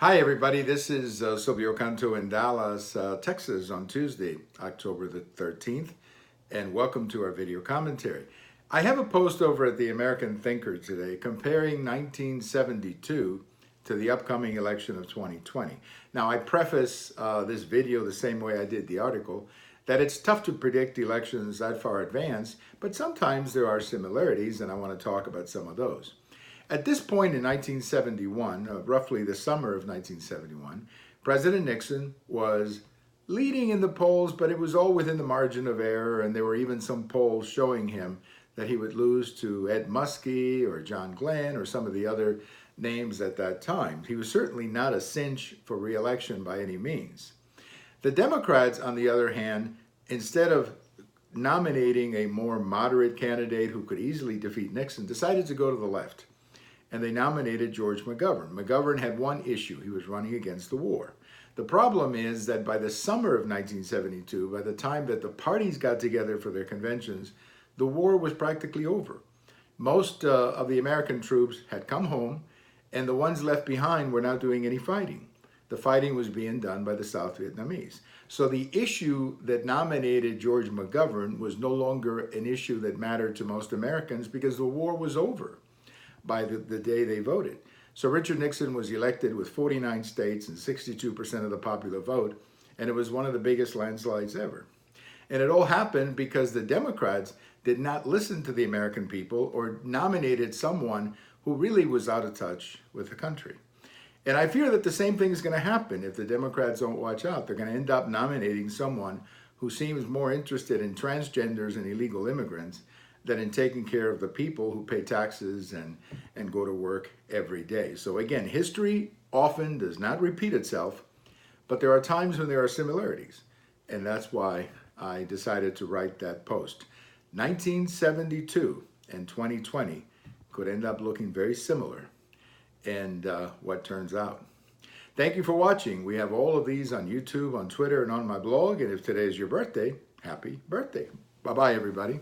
Hi, everybody. This is Silvio Canto in Dallas, Texas on Tuesday, October the 13th, and welcome to our video commentary. I have a post over at the American Thinker today comparing 1972 to the upcoming election of 2020. Now, I preface this video the same way I did the article, that it's tough to predict elections that far advanced, but sometimes there are similarities, and I want to talk about some of those. At this point in 1971, roughly the summer of 1971, President Nixon was leading in the polls, but it was all within the margin of error, and there were even some polls showing him that he would lose to Ed Muskie or John Glenn or some of the other names at that time. He was certainly not a cinch for re-election by any means. The Democrats, on the other hand, instead of nominating a more moderate candidate who could easily defeat Nixon, decided to go to the left. And they nominated George McGovern. McGovern had one issue. He was running against the war. The problem is that by the summer of 1972, by the time that the parties got together for their conventions, the war was practically over. Most of the American troops had come home, and the ones left behind were not doing any fighting. The fighting was being done by the South Vietnamese. So the issue that nominated George McGovern was no longer an issue that mattered to most Americans because the war was over by the day they voted. So Richard Nixon was elected with 49 states and 62% of the popular vote, and it was one of the biggest landslides ever. And it all happened because the Democrats did not listen to the American people or nominated someone who really was out of touch with the country. And I fear that the same thing is going to happen if the Democrats don't watch out. They're going to end up nominating someone who seems more interested in transgenders and illegal immigrants than in taking care of the people who pay taxes and go to work every day. So again, history often does not repeat itself, but there are times when there are similarities. And that's why I decided to write that post. 1972 and 2020 could end up looking very similar in what turns out. Thank you for watching. We have all of these on YouTube, on Twitter, and on my blog. And if today is your birthday, happy birthday. Bye-bye, everybody.